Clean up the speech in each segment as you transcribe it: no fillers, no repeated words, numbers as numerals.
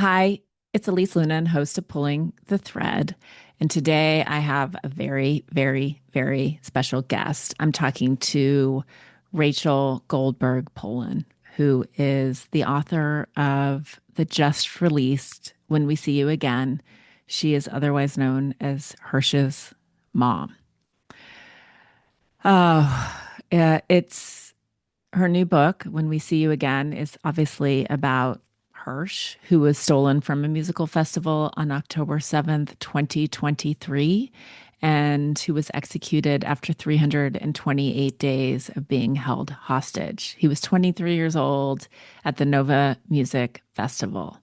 Hi, it's Elise Lunan, host of Pulling the Thread. And today I have a very, very, very special guest. I'm talking to Rachel Goldberg-Polin, who is the author of the just released When We See You Again. She is otherwise known as Hersh's mom. It's her new book, When We See You Again, is obviously about Hersh, who was stolen from a musical festival on October 7th, 2023, and who was executed after 328 days of being held hostage. He was 23 years old at the Nova Music Festival.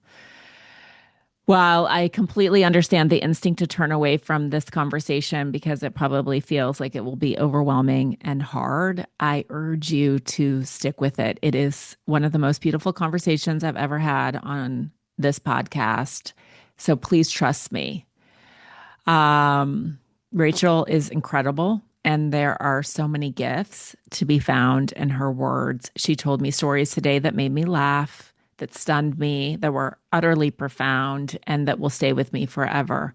While I completely understand the instinct to turn away from this conversation because it probably feels like it will be overwhelming and hard, I urge you to stick with it. It is one of the most beautiful conversations I've ever had on this podcast. So please trust me. Rachel is incredible, and there are so many gifts to be found in her words. She told me stories today that made me laugh, that stunned me, that were utterly profound, and that will stay with me forever.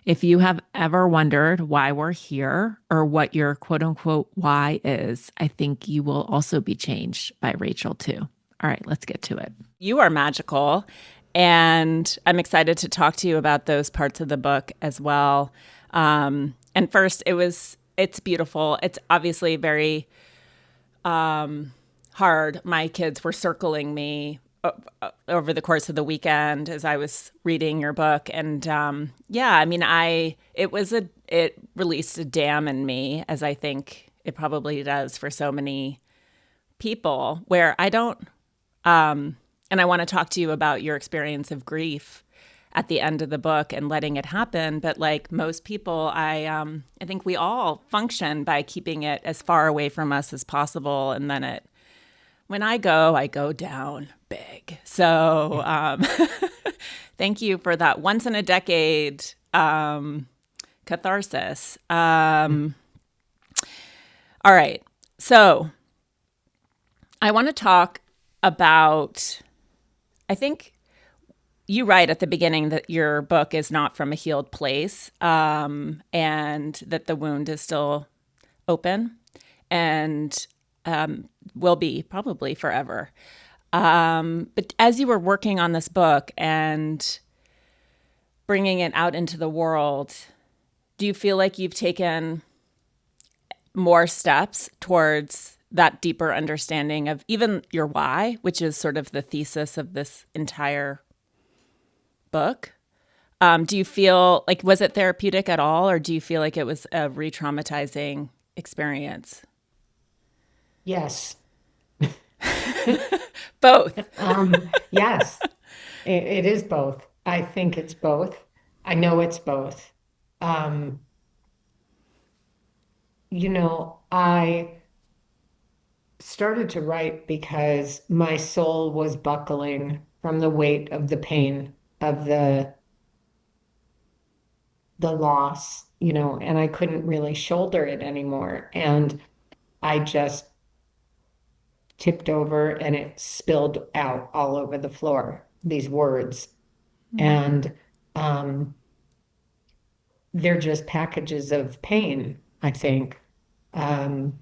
If you have ever wondered why we're here or what your quote unquote why is, I think you will also be changed by Rachel too. All right, let's get to it. You are magical, and I'm excited to talk to you about those parts of the book as well. And first, it's beautiful. It's obviously very hard. My kids were circling me over the course of the weekend as I was reading your book. And yeah, I mean, it released a dam in me, as I think it probably does for so many people, where I don't, and I want to talk to you about your experience of grief at the end of the book and letting it happen. But like most people, I think we all function by keeping it as far away from us as possible. And then when I go down big. So thank you for that once in a decade catharsis. All right. So I want to talk about, I think you write at the beginning that your book is not from a healed place, and that the wound is still open and will be probably forever. But as you were working on this book and bringing it out into the world, do you feel like you've taken more steps towards that deeper understanding of even your why, which is sort of the thesis of this entire book? Do you feel like, was it therapeutic at all, or do you feel like it was a re-traumatizing experience? Yes. Both. Yes, it is both. I think it's both. I know it's both. Um, I started to write because my soul was buckling from the weight of the pain of the loss, and I couldn't really shoulder it anymore. And I just tipped over and it spilled out all over the floor, these words. And um, they're just packages of pain, I think. Um,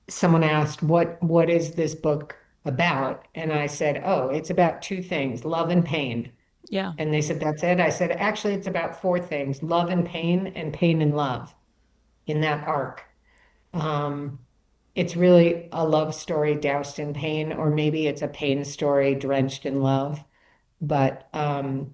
Someone asked, what is this book about? And I said, oh, it's about two things, love and pain. Yeah. And they said, that's it? I said, actually, it's about four things, love and pain and love in that arc. Um, it's really a love story doused in pain, or maybe it's a pain story drenched in love. But I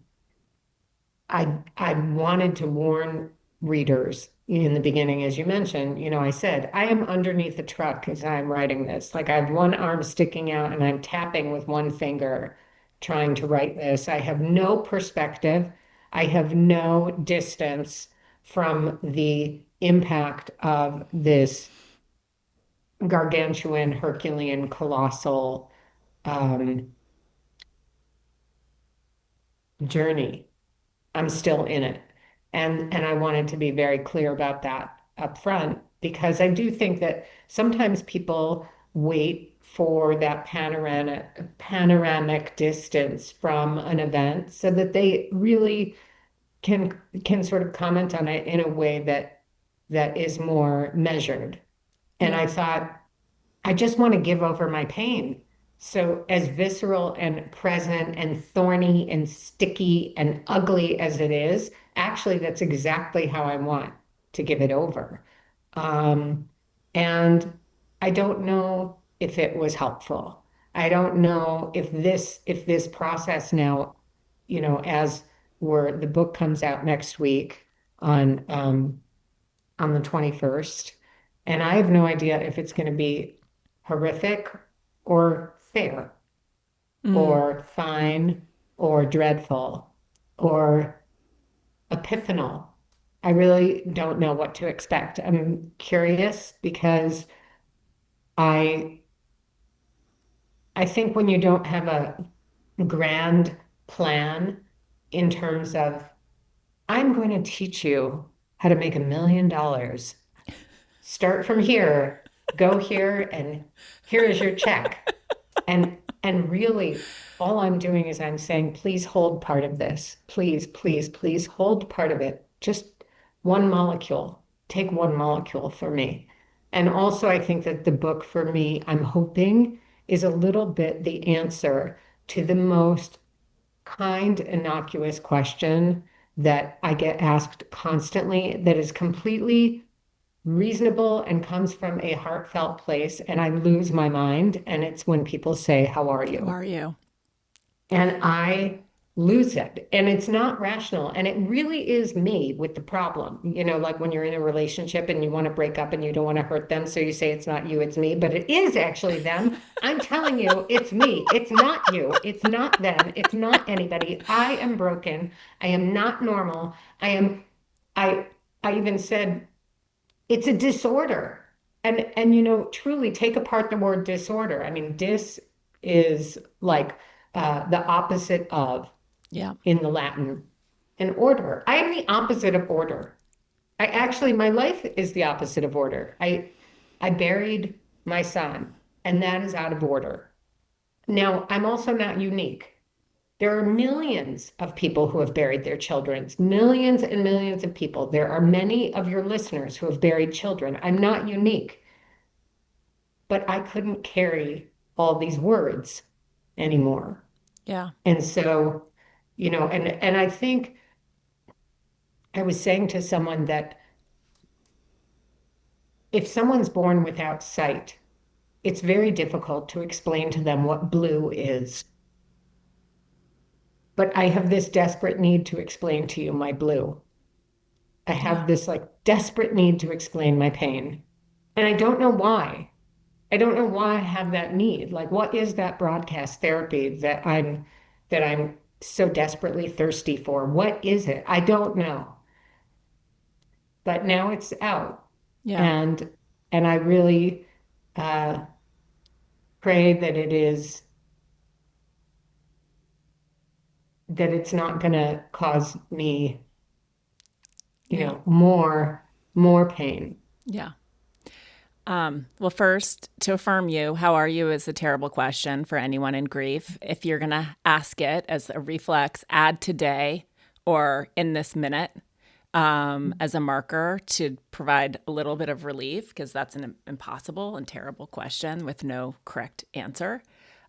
wanted to warn readers in the beginning, as you mentioned, I said, I am underneath the truck as I'm writing this. Like I have one arm sticking out and I'm tapping with one finger trying to write this. I have no perspective. I have no distance from the impact of this gargantuan, Herculean, colossal um, journey. I'm still in it. And I wanted to be very clear about that up front because I do think that sometimes people wait for that panoramic distance from an event so that they really can sort of comment on it in a way that is more measured. And Yeah. I thought, I just want to give over my pain. So as visceral and present and thorny and sticky and ugly as it is, actually that's exactly how I want to give it over. Um, and I don't know if it was helpful. I don't know if this process now, as the book comes out next week on on the 21st, and I have no idea if it's going to be horrific or fair Mm. or fine or dreadful or epiphanal. I really don't know what to expect. I'm curious because I I think when you don't have a grand plan in terms of I'm going to teach you how to make $1 million. Start from here, go here, and here is your check. And really, all I'm doing is I'm saying, please hold part of this. Please, please, please hold part of it. Just one molecule. Take one molecule for me. And also, I think that the book for me, I'm hoping, is a little bit the answer to the most kind, innocuous question that I get asked constantly that is completely reasonable and comes from a heartfelt place, and I lose my mind. And it's when people say, how are How you? are you? And I lose it. And it's not rational. And it really is me with the problem. Like when you're in a relationship and you want to break up and you don't want to hurt them. So you say, it's not you, it's me. But it is actually them. I'm telling you, it's me. It's not you. It's not them. It's not anybody. I am broken. I am not normal. I, I even said, it's a disorder. And truly take apart the word disorder. I mean, dis is like the opposite of Yeah. in the Latin, an order. I am the opposite of order. My life is the opposite of order. I buried my son, and that is out of order. Now, I'm also not unique. There are millions of people who have buried their children, millions and millions of people. There are many of your listeners who have buried children. I'm not unique, but I couldn't carry all these words anymore. Yeah. And so, and I think I was saying to someone that if someone's born without sight, it's very difficult to explain to them what blue is. But I have this desperate need to explain to you my blue. I Yeah. have this like desperate need to explain my pain. And I don't know why. I don't know why I have that need. Like, what is that broadcast therapy that I'm so desperately thirsty for? What is it? I don't know. But now it's out. Yeah. And and I really uh pray that it's not gonna cause me, Yeah. more pain. Yeah. Well, first, to affirm you, how are you is a terrible question for anyone in grief. If you're going to ask it as a reflex, add today or in this minute as a marker to provide a little bit of relief, because that's an impossible and terrible question with no correct answer.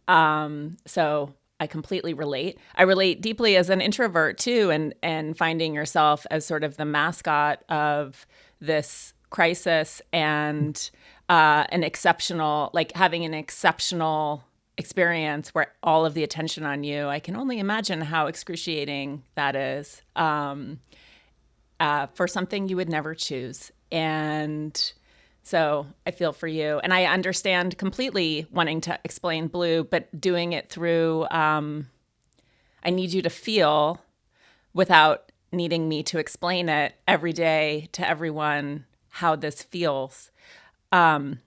So I completely relate. I relate deeply as an introvert too, and finding yourself as sort of the mascot of this crisis and an exceptional, like having an exceptional experience where all of the attention on you. I can only imagine how excruciating that is for something you would never choose. And so I feel for you. And I understand completely wanting to explain blue, but doing it through, I need you to feel without needing me to explain it every day to everyone how this feels. And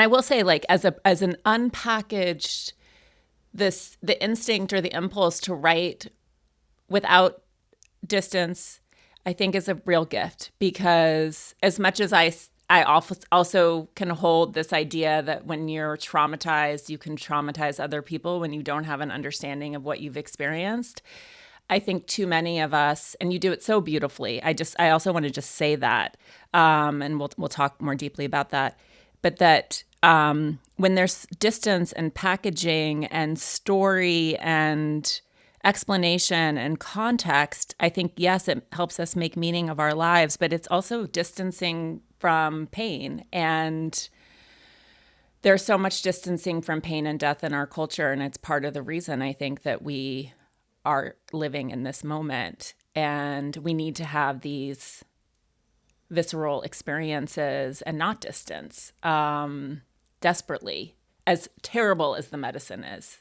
I will say, like, as an unpackaged, the instinct or the impulse to write without distance, I think is a real gift, because as much as I also can hold this idea that when you're traumatized, you can traumatize other people when you don't have an understanding of what you've experienced. I think too many of us, and you do it so beautifully. I also want to just say that, and we'll talk more deeply about that. But that when there's distance and packaging and story and explanation and context, I think, yes, it helps us make meaning of our lives, but it's also distancing from pain. And there's so much distancing from pain and death in our culture. And it's part of the reason I think that we are living in this moment. And we need to have these visceral experiences and not distance desperately, as terrible as the medicine is.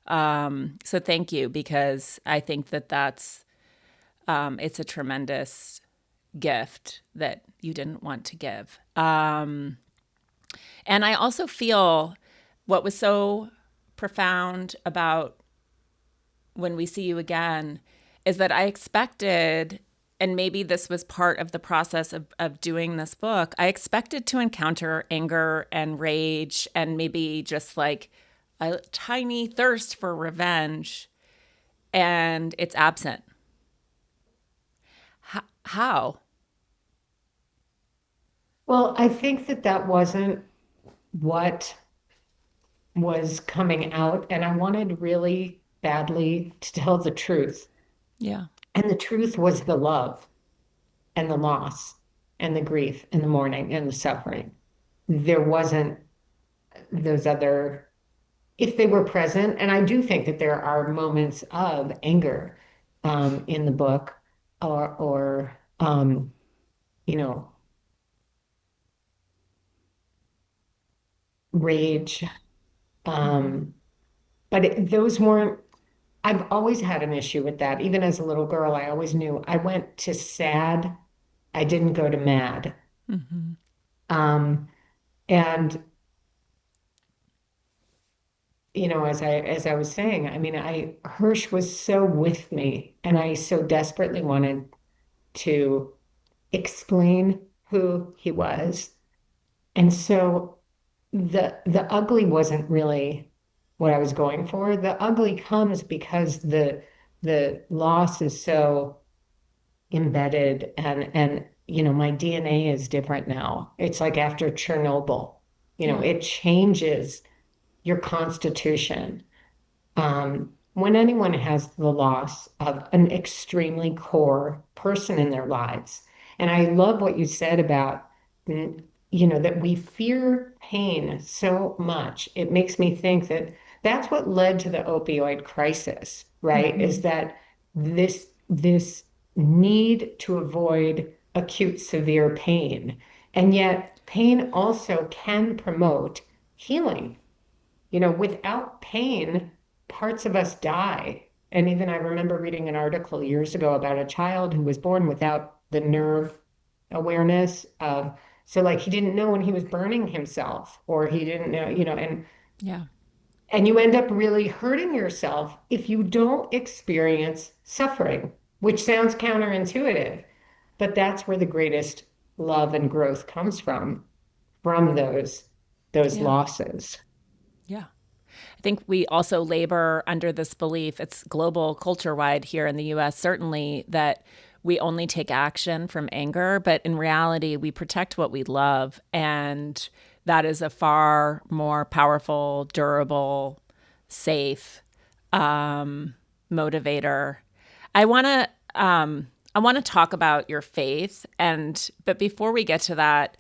So thank you, because I think that that's it's a tremendous gift that you didn't want to give. And I also feel what was so profound about when we see you again is that I expected, and maybe this was part of the process of doing this book, I expected to encounter anger and rage and maybe just like a tiny thirst for revenge, and it's absent. How? Well, I think that that wasn't what was coming out, and I wanted really badly to tell the truth. Yeah. And the truth was the love and the loss and the grief and the mourning and the suffering. There wasn't those other, if they were present, and I do think that there are moments of anger in the book or you know, rage. Mm-hmm. Um, but those weren't, I've always had an issue with that. Even as a little girl, I always knew I went to sad, I didn't go to mad. Mm-hmm. Um, and as I was saying, I mean, Hersh was so with me, and I so desperately wanted to explain who he was. And so the ugly wasn't really what I was going for. The ugly comes because the loss is so embedded, and my DNA is different now. It's like after Chernobyl, Yeah. it changes your constitution. When anyone has the loss of an extremely core person in their lives. And I love what you said about, that we fear pain so much. It makes me think that that's what led to the opioid crisis, right? Mm-hmm. Is that this need to avoid acute severe pain. And yet pain also can promote healing. Without pain, parts of us die. And even I remember reading an article years ago about a child who was born without the nerve awareness of, so like he didn't know when he was burning himself, or he didn't know, Yeah. and you end up really hurting yourself if you don't experience suffering, which sounds counterintuitive, but that's where the greatest love and growth comes from those Yeah. losses. Yeah. I think we also labor under this belief, it's global culture wide here in the US, certainly, that we only take action from anger, but in reality, we protect what we love. And that is a far more powerful, durable, safe motivator. I want to. I want to talk about your faith, but before we get to that,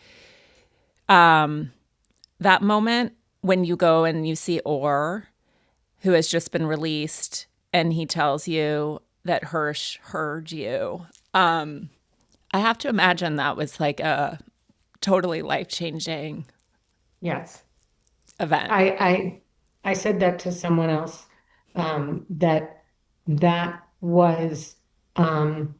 that moment when you go and you see Orr, who has just been released, and he tells you that Hersh heard you. I have to imagine that was like a totally life-changing Yes. event. I said that to someone else, that was um,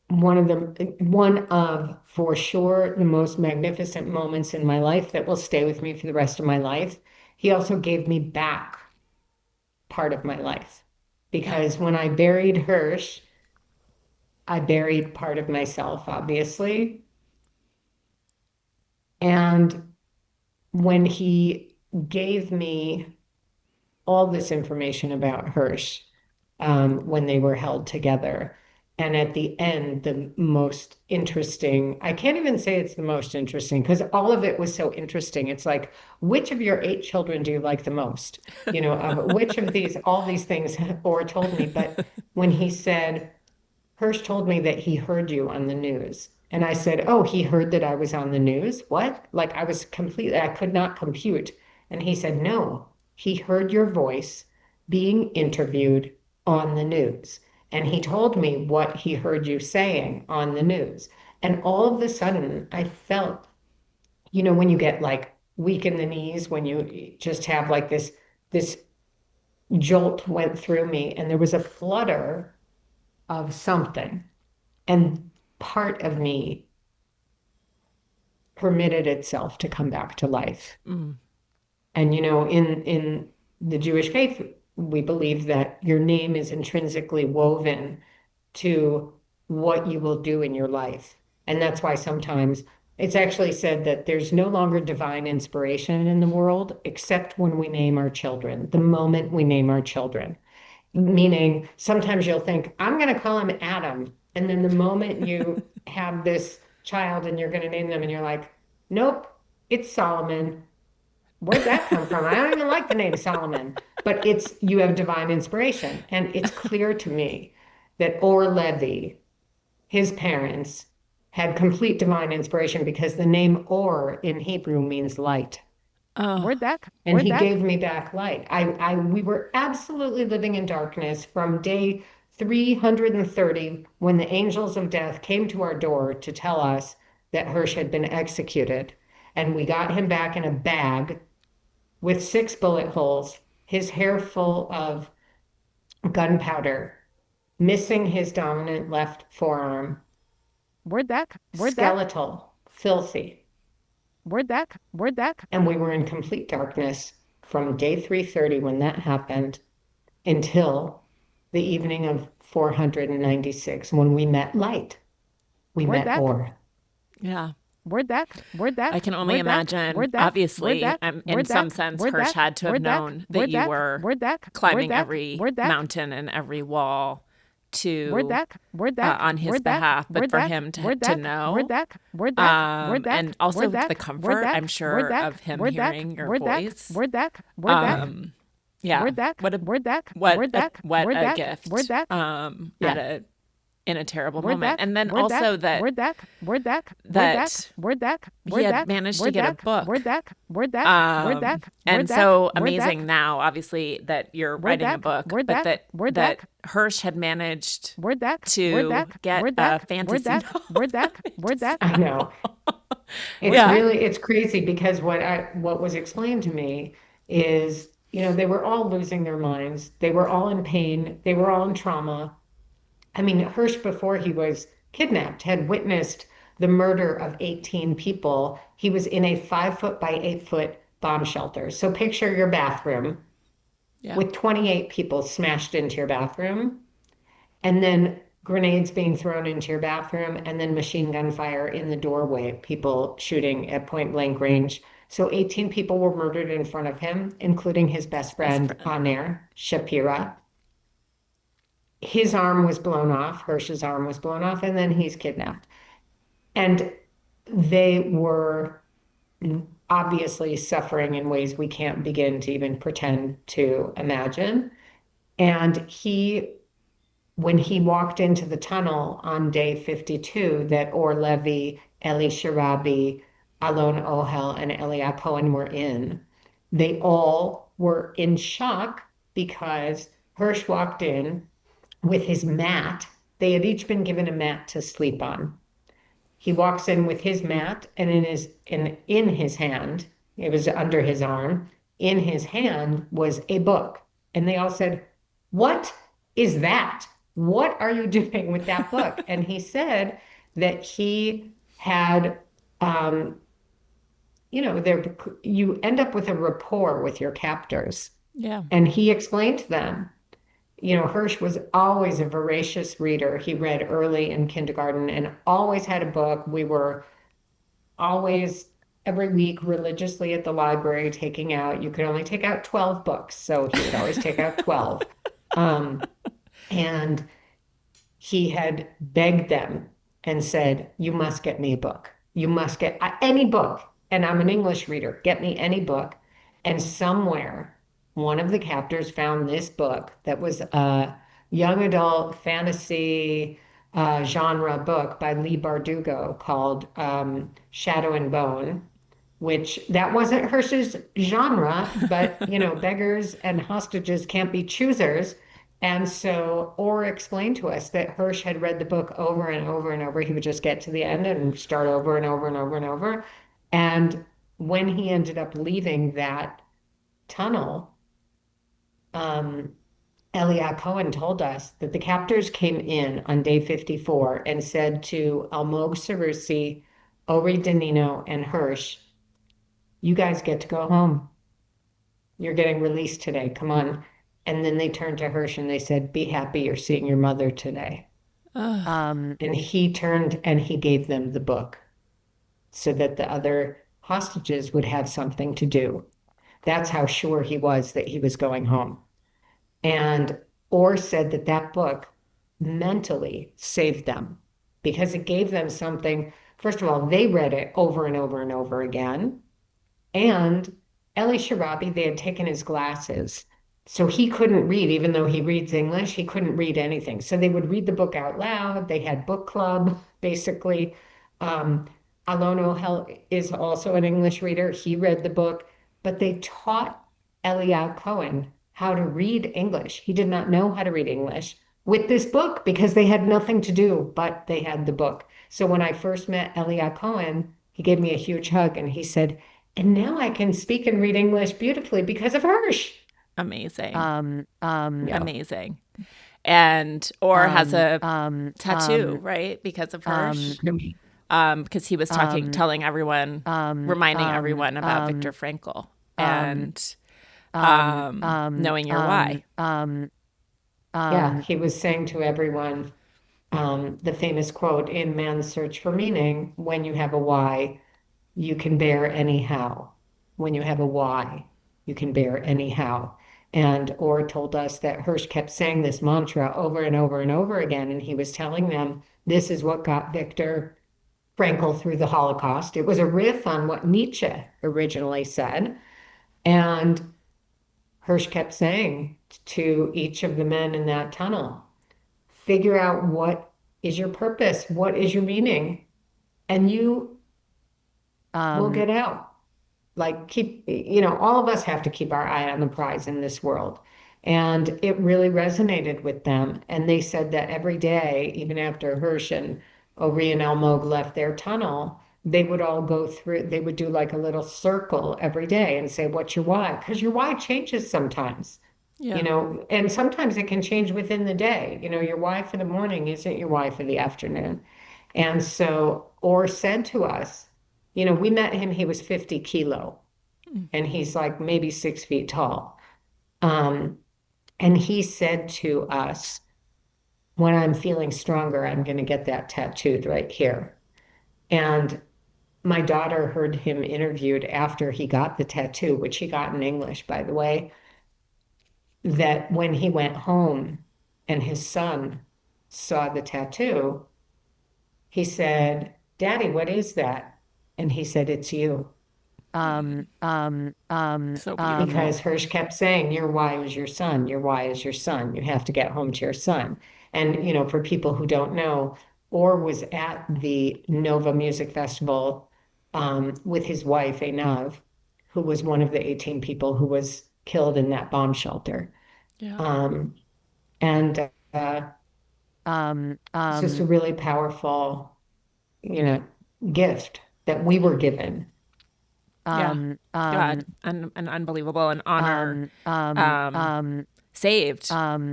one of for sure the most magnificent moments in my life that will stay with me for the rest of my life. He also gave me back part of my life, Yeah. because when I buried Hirsch, I buried part of myself, obviously, And when he gave me all this information about Hersh, when they were held together. And at the end, the most interesting, I can't even say it's the most interesting because all of it was so interesting. It's like, which of your 8 children do you like the most? Which of these, all these things Orr told me. But when he said, Hersh told me that he heard you on the news. And I said, oh, he heard that I was on the news? What? Like I could not compute. And he said, no, he heard your voice being interviewed on the news. And he told me what he heard you saying on the news. And all of a sudden, I felt, when you get like weak in the knees, when you just have like this jolt went through me, and there was a flutter of something. And part of me permitted itself to come back to life. Mm. And in the Jewish faith, we believe that your name is intrinsically woven to what you will do in your life. And that's why sometimes it's actually said that there's no longer divine inspiration in the world except when we name our children, the moment we name our children. Meaning sometimes you'll think, I'm going to call him Adam. And then the moment you have this child and you're going to name them and you're like, nope, it's Solomon. Where'd that come from? I don't even like the name Solomon, but you have divine inspiration. And it's clear to me that Or Levi, his parents, had complete divine inspiration because the name Or in Hebrew means light. Oh, And he gave me back light. We were absolutely living in darkness from day 330 when the angels of death came to our door to tell us that Hersh had been executed. And we got him back in a bag with 6 bullet holes, his hair full of gunpowder, missing his dominant left forearm, skeletal, filthy. And we were in complete darkness from day 330 when that happened until the evening of 496 when we met light. We met Or. yeah. I can only imagine, obviously, in some sense, Hersh had to have known that you were climbing every mountain and every wall on his behalf, but for him to know, and also the comfort, I'm sure, of him hearing your voice. Yeah, what a gift. Yeah. In a terrible moment, and then also that he had managed to get a book. And so amazing now, obviously, that you're writing a book, but that Hersh had managed to get a fantasy novel. I know. It's crazy because what was explained to me is, they were all losing their minds. They were all in pain. They were all in trauma. I mean, Hersh, before he was kidnapped, had witnessed the murder of 18 people. He was in a 5-foot by 8-foot bomb shelter. So picture your bathroom with 28 people smashed into your bathroom, and then grenades being thrown into your bathroom, and then machine gun fire in the doorway, people shooting at point blank range. So 18 people were murdered in front of him, including his best friend on air, Shapira. His arm was blown off, Hersh's arm was blown off, and then he's kidnapped. And they were obviously suffering in ways we can't begin to even pretend to imagine. And when he walked into the tunnel on day 52 that Or Levi, Eli Sharabi, Alon Ohel, and Elia Cohen were in, they all were in shock because Hersh walked in with his mat. They had each been given a mat to sleep on. He walks in with his mat, and in his hand, it was under his arm, in his hand was a book. And they all said, "What is that? What are you doing with that book?" And he said that he had, you end up with a rapport with your captors. Yeah. And he explained to them, Hersh was always a voracious reader. He read early in kindergarten and always had a book. We were always every week religiously at the library taking out, you could only take out 12 books. So he would always take out 12. Um, and he had begged them and said, "You must get me a book. You must get any book." And I'm an English reader. Get me any book. And somewhere, one of the captors found this book that was a young adult fantasy genre book by Lee Bardugo called Shadow and Bone, which that wasn't Hersh's genre, but beggars and hostages can't be choosers. And so, or explained to us that Hersh had read the book over and over and over. He would just get to the end and start over and over and over and over. And when he ended up leaving that tunnel, um, Elia Cohen told us that the captors came in on day 54 and said to Almog Sarusi, Ori Danino, and Hersh, "You guys get to go home. You're getting released today. Come on." And then they turned to Hersh and they said, "Be happy you're seeing your mother today." And he turned and he gave them the book so that the other hostages would have something to do. That's how sure he was that he was going home. And Orr said that that book mentally saved them because it gave them something. First of all, they read it over and over and over again. And Eli Sharabi, they had taken his glasses. So he couldn't read, even though he reads English, he couldn't read anything. So they would read the book out loud. They had book club, basically. Alon Ohel is also an English reader. He read the book, but they taught Eliyahu Cohen how to read English. He did not know how to read English with this book because they had nothing to do, but they had the book. So when I first met Eliyahu Cohen, he gave me a huge hug and he said, "And now I can speak and read English beautifully because of Hersh." Amazing. Yeah. Amazing. And or has a tattoo, right? Because of Hersh. Because he was telling everyone, reminding everyone about Viktor Frankl and knowing your why. Yeah, he was saying to everyone the famous quote in Man's Search for Meaning, "When you have a why, you can bear anyhow. When you have a why, you can bear anyhow." And Orr told us that Hersh kept saying this mantra over and over and over again, and he was telling them this is what got Viktor Frankl through the Holocaust. It was a riff on what Nietzsche originally said. And Hersh kept saying to each of the men in that tunnel, figure out what is your purpose, what is your meaning, and you will get out. Like all of us have to keep our eye on the prize in this world. And it really resonated with them. And they said that every day, even after Hersh and Ori and Almog left their tunnel, they would all go through, they would do like a little circle every day and say, "What's your why?" Because your why changes sometimes. And sometimes it can change within the day. Your why for the morning isn't your why for the afternoon. And so Orr said to us, we met him, he was 50 kilo, and he's like maybe 6 feet tall. And he said to us, "When I'm feeling stronger, I'm going to get that tattooed right here." And my daughter heard him interviewed after he got the tattoo, which he got in English, by the way, that when he went home and his son saw the tattoo, he said, "Daddy, what is that?" And he said, "It's you." So beautiful. Because Hersh kept saying, "Your why is your son. Your why is your son. You have to get home to your son." And, for people who don't know, Orr was at the Nova Music Festival with his wife, Einav, who was one of the 18 people who was killed in that bomb shelter. Yeah. And it's just a really powerful, gift that we were given. God, and unbelievable, and honor, saved,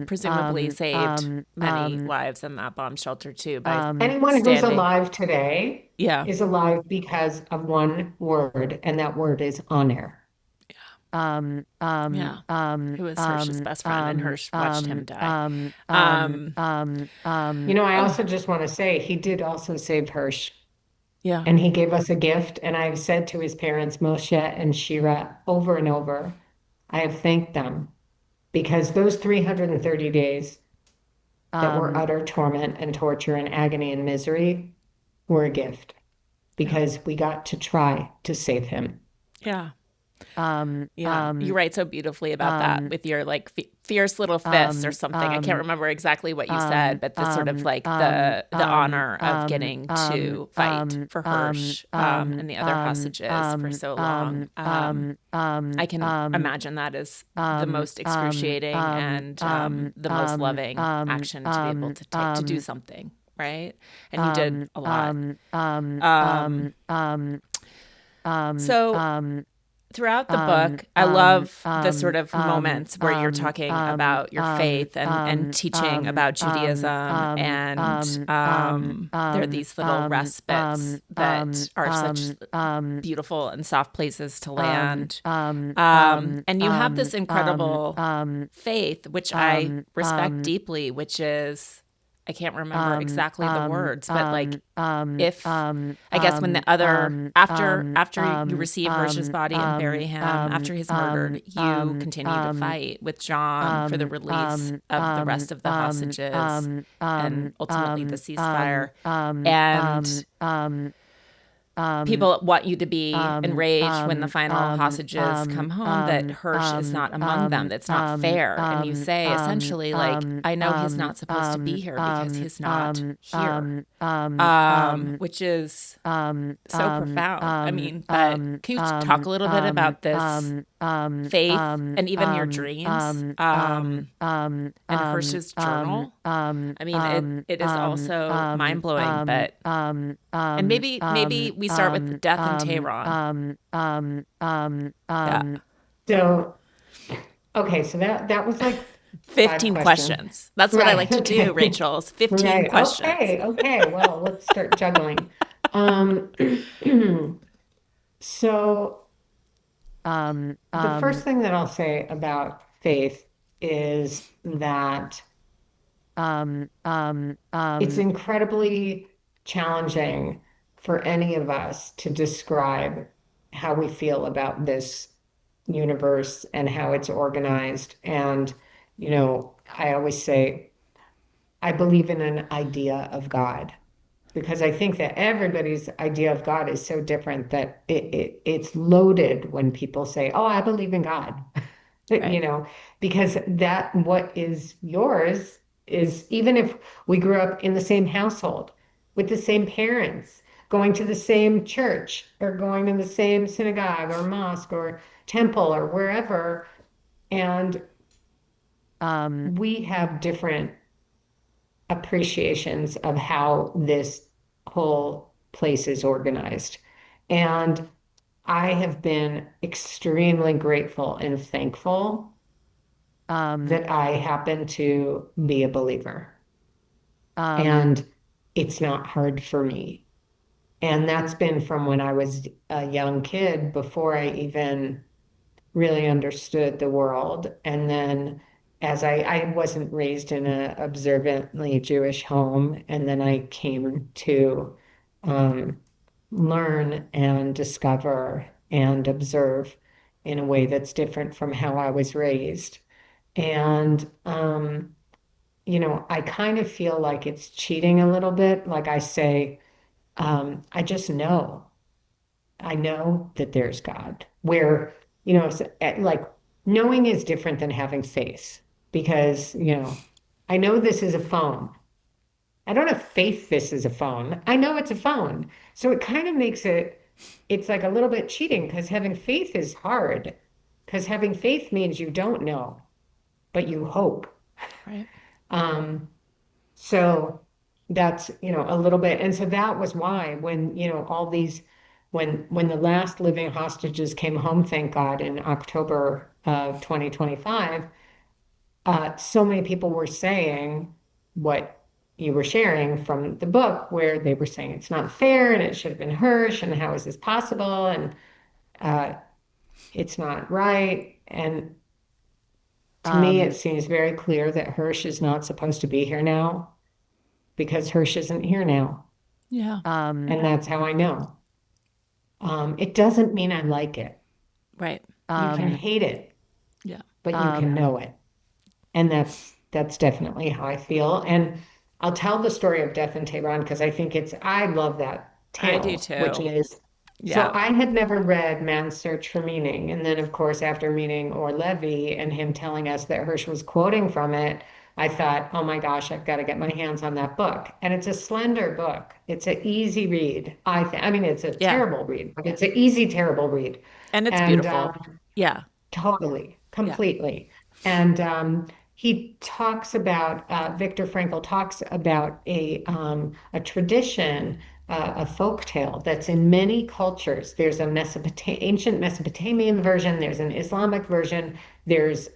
presumably saved many lives in that bomb shelter too by Anyone who's standing. alive today Yeah. is alive because of one word, and that word is honor. Yeah. Who was Hersh's best friend, and Hersh watched him die. I also just want to say he did also save Hersh. Yeah. And he gave us a gift. And I've said to his parents, Moshe and Shira, over and over, I have thanked them because those 330 days that were Um, utter torment and torture and agony and misery were a gift Yeah. because we got to try to save him. Yeah. um, Yeah. You um, write so beautifully about that um, with your like fierce little fists or um, something. I can't um, remember exactly what you said, um, but the sort of um, like um, the um, honor of um, getting um, to fight for Hersh and the other hostages for so long. I can imagine that as the most excruciating and the most loving action to be able to take to do something, right? And you did a lot. Um, so throughout the book, I love the sort of moments where you're talking about your faith and teaching about Judaism, and there are these little respites that are such beautiful and soft places to land. And you have this incredible faith, which I respect deeply, which is I can't remember exactly the words, but like if I guess when the other after you receive Hirsch's body and bury him after he's murdered, you continue to fight with John for the release of the rest of the hostages and ultimately the ceasefire. And people want you to be enraged when the final hostages come home that Hersh is not among them. That's not fair. And you say essentially like, I know he's not supposed to be here because he's not here, which is so profound. I mean, but can you talk a little bit about this faith and even your dreams and Hersh's journal? I mean, it is also mind blowing, but and maybe we start with death and Tehran. Yeah, So, okay, so that was like five 15 questions. questions. That's what I Right. like to do, Okay. Rachel. 15 Right. questions. Okay. Okay. Well, let's start juggling. Um, so the first thing that I'll say about faith is that it's incredibly challenging for any of us to describe how we feel about this universe and how it's organized. And, I always say, I believe in an idea of God because I think that everybody's idea of God is so different that it's loaded when people say, "Oh, I believe in God." Right. Because that what is yours is even if we grew up in the same household with the same parents, going to the same church or going to the same synagogue or mosque or temple or wherever, and we have different appreciations of how this whole place is organized. And I have been extremely grateful and thankful that I happen to be a believer. And it's not hard for me. And that's been from when I was a young kid before I even really understood the world. And then as I wasn't raised in a observantly Jewish home, and then I came to um, learn and discover and observe in a way that's different from how I was raised. And I kind of feel like it's cheating a little bit. Like I say, I just know. I know that there's God. Where, like knowing is different than having faith because, I know this is a phone. I don't have faith this is a phone. I know it's a phone. So it kind of makes it's like a little bit cheating because having faith is hard. Because having faith means you don't know, but you hope. Right. Um, so that's, a little bit. And so that was why when, all these, when the last living hostages came home, thank God, in October of 2025, so many people were saying what you were sharing from the book, where they were saying it's not fair and it should have been Hirsch and how is this possible? And uh, it's not right. And to me, it seems very clear that Hirsch is not supposed to be here now because Hirsch isn't here now. Yeah. And that's how I know. It doesn't mean I like it. Right. You can hate it, Yeah. but you can know it. And that's definitely how I feel. And I'll tell the story of Death in Tehran because I love that I do tale, which too. is, so Yeah. I had never read Man's Search for Meaning. And then, of course, after meeting Orlevy and him telling us that Hersh was quoting from it, I thought, oh my gosh, I've got to get my hands on that book. And it's a slender book. It's an easy read. I mean, it's a Yeah. terrible read, but it's an easy, terrible read. And it's And beautiful. Yeah. totally, Yeah. completely. And he talks about, Viktor Frankl talks about a tradition, a folk tale that's in many cultures. There's a ancient Mesopotamian version, there's an Islamic version, there's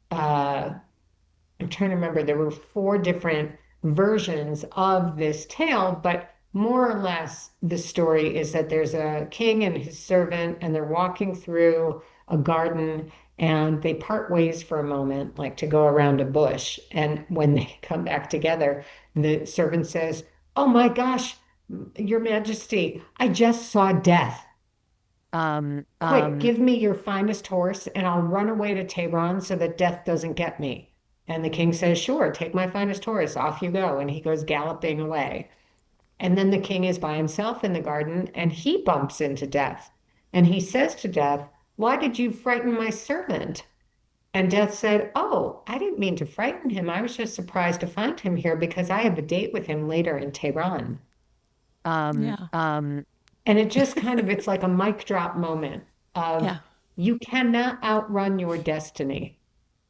uh, I'm trying to remember, there were four different versions of this tale, but more or less the story is that there's a king and his servant, and they're walking through a garden and they part ways for a moment, like to go around a bush. And when they come back together, the servant says, "Oh my gosh, Your Majesty, I just saw death. Quick, give me your finest horse and I'll run away to Tehran so that death doesn't get me." And the king says, "Sure, take my finest horse, off you go." And he goes galloping away. And then the king is by himself in the garden and he bumps into Death. And he says to Death, "Why did you frighten my servant?" And Death said, "Oh, I didn't mean to frighten him. I was just surprised to find him here because I have a date with him later in Tehran." Yeah. And it just kind of, it's like a mic drop moment of, Yeah. you cannot outrun your destiny.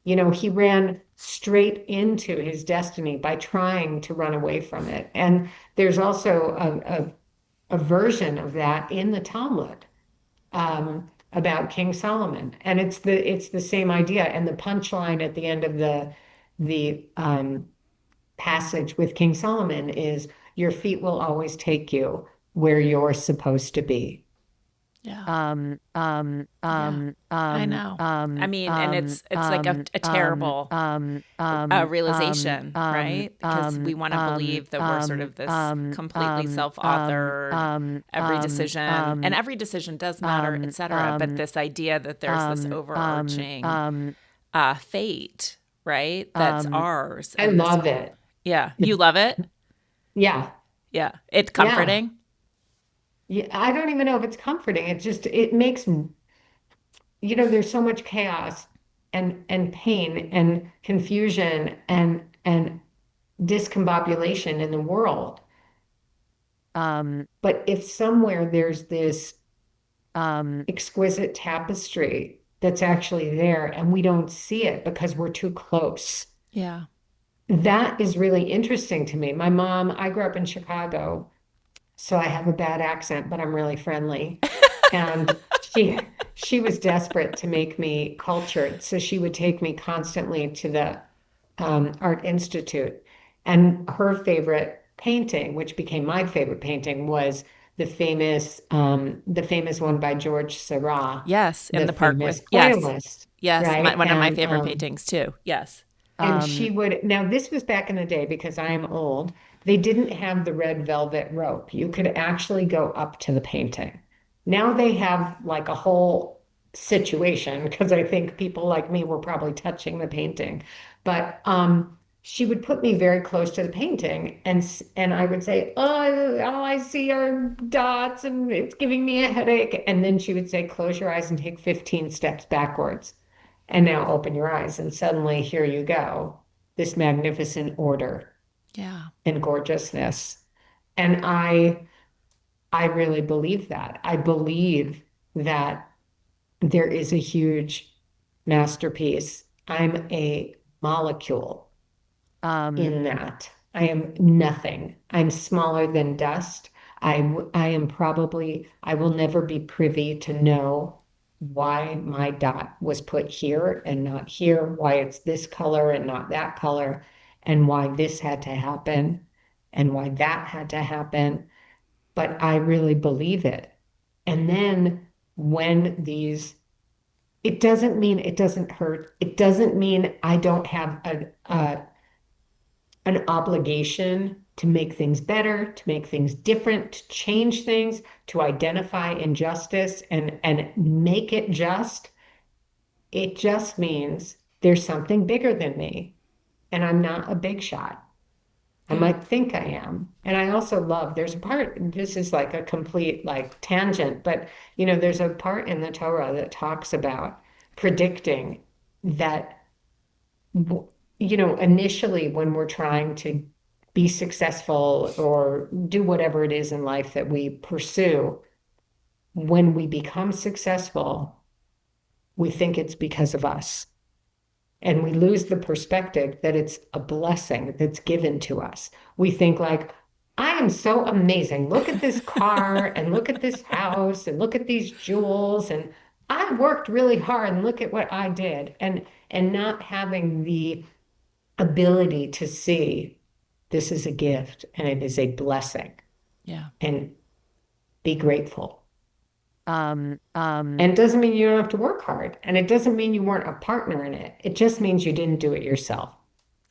You know, he ran straight into his destiny by trying to run away from it. And there's also a version of that in the Talmud, about King Solomon. And it's the same idea. And the punchline at the end of the passage with King Solomon is, "Your feet will always take you where you're supposed to be." Yeah. Yeah. I know. I mean, and it's like a terrible realization, right? Because we want to believe that we're sort of this completely self-authored, every decision does matter, etc. But this idea that there's this overarching fate, right? That's ours, I and this, love it. yeah, you love it. Yeah. Yeah, it's Yeah. comforting. Yeah. I don't even know if it's comforting. It makes, there's so much chaos and pain and confusion and discombobulation in the world. But if somewhere there's this exquisite tapestry that's actually there and we don't see it because we're too close, Yeah. that is really interesting to me. My mom, I grew up in Chicago, so I have a bad accent, but I'm really friendly. And she was desperate to make me cultured, so she would take me constantly to the Art Institute. And her favorite painting, which became my favorite painting, was the famous one by George Seurat, Yes, in the the park with famous yes, oilist, yes, right? one of my favorite paintings too. Yes. And she would, now this was back in the day because I am old. They didn't have the red velvet rope. You could actually go up to the painting. Now they have like a whole situation because I think people like me were probably touching the painting. But she would put me very close to the painting and I would say, "Oh, all I see are dots and it's giving me a headache." And then she would say, "Close your eyes and take 15 steps backwards. And now open your eyes." And suddenly, here you go, this magnificent order Yeah. and gorgeousness. And I really believe that. I believe that there is a huge masterpiece. I'm a molecule in that. I am nothing. I'm smaller than dust. I am probably, I will never be privy to know why my dot was put here and not here, why it's this color and not that color, and why this had to happen and why that had to happen. But I really believe it. And then when it doesn't mean it doesn't hurt. It doesn't mean I don't have an obligation to make things better, to make things different, to change things, to identify injustice and make it just, it just means there's something bigger than me. And I'm not a big shot. I Yeah. might think I am. And I also love, there's a part, this is like a complete like tangent, but there's a part in the Torah that talks about predicting that, initially when we're trying to be successful or do whatever it is in life that we pursue, when we become successful, we think it's because of us. And we lose the perspective that it's a blessing that's given to us. We think like, I am so amazing. Look at this car and look at this house and look at these jewels. And I worked really hard and look at what I did. And not having the ability to see this is a gift and it is a blessing Yeah. and be grateful. And it doesn't mean you don't have to work hard. And it doesn't mean you weren't a partner in it. It just means you didn't do it yourself.